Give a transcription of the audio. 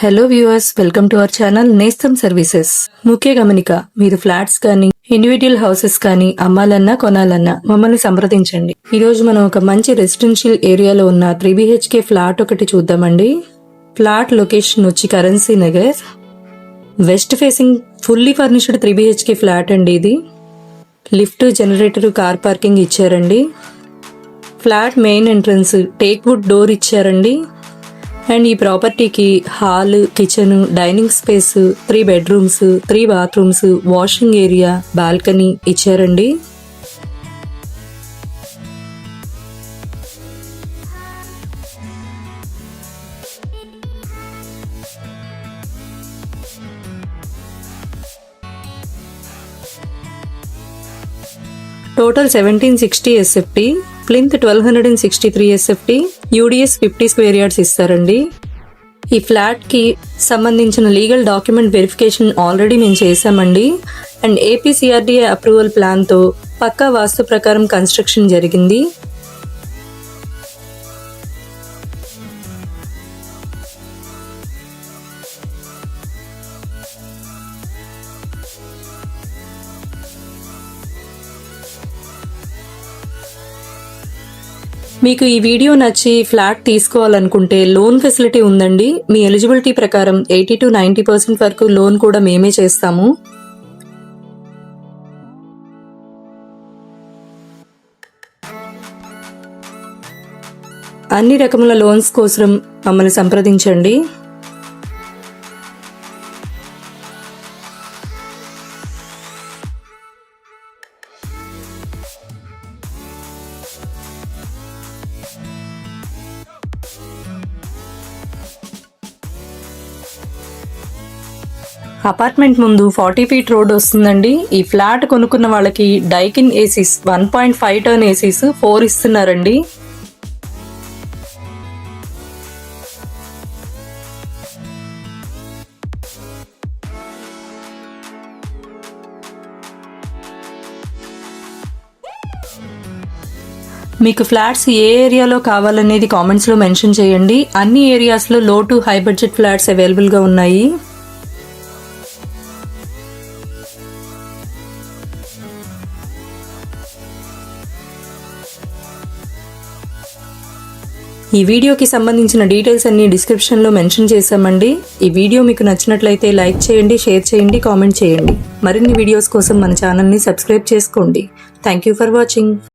Hello viewers, welcome to our channel నేస్తం services. ముఖ్య గమనిక, మీరు ఫ్లాట్స్ కానీ ఇండివిడ్యువల్ హౌసెస్ కానీ అమ్మాలన్నా కొనాలన్నా మమ్మల్ని సంప్రదించండి. ఈ రోజు మనం ఒక మంచి రెసిడెన్షియల్ ఏరియాలో ఉన్న 3 BHK ఫ్లాట్ ఒకటి చూద్దామండి. ఫ్లాట్ లొకేషన్ వచ్చి currency Nagar, west facing fully furnished 3 BHK flat అండి. ఇది లిఫ్ట్, జనరేటర్, కార్ పార్కింగ్ ఇచ్చారండి. Flat main entrance teak wood door ఇచ్చారండి. అండ్ ఈ ప్రాపర్టీకి hall, kitchen, dining space, 3 bedrooms, 3 bathrooms, washing area, balcony ఇచ్చారండి. Total 1760 SFT, plinth 1263 SFT, UDS 50 square yards ఇస్తారండి. ఈ flat కి సంబంధించిన లీగల్ డాక్యుమెంట్ వెరిఫికేషన్ ఆల్రెడీ మేము చేశామండి. అండ్ APCRDA అప్రూవల్ ప్లాన్ తో పక్కా వాస్తు ప్రకారం కన్స్ట్రక్షన్ జరిగింది. మీకు ఈ వీడియో నచ్చి ఫ్లాట్ తీసుకోవాలనుకుంటే లోన్ ఫెసిలిటీ ఉందండి. మీ ఎలిజిబిలిటీ ప్రకారం 80 to 90% వరకు లోన్ కూడా మేమే చేస్తాము. అన్ని రకముల లోన్స్ కోసం మమ్మల్ని సంప్రదించండి. అపార్ట్మెంట్ ముందు 40 feet రోడ్ వస్తుందండి. ఈ ఫ్లాట్ కొనుక్కున్న వాళ్ళకి డైకిన్ ఏసీస్ 1.5 ton ఏసీస్ 4 ఇస్తున్నారండి. మీకు ఫ్లాట్స్ ఏ ఏరియాలో కావాలనేది కామెంట్స్ లో మెన్షన్ చేయండి. అన్ని ఏరియాస్ లో లో to high budget flats available గా ఉన్నాయి. ఈ వీడియోకి సంబంధించిన డీటెయిల్స్ అన్ని డిస్క్రిప్షన్ లో మెన్షన్ చేశామండి. ఈ వీడియో మీకు నచ్చినట్లయితే లైక్ చేయండి, షేర్ చేయండి, కామెంట్ చేయండి. మరిన్ని వీడియోస్ కోసం మన ఛానల్ ని సబ్స్క్రైబ్ చేసుకోండి. Thank you for watching.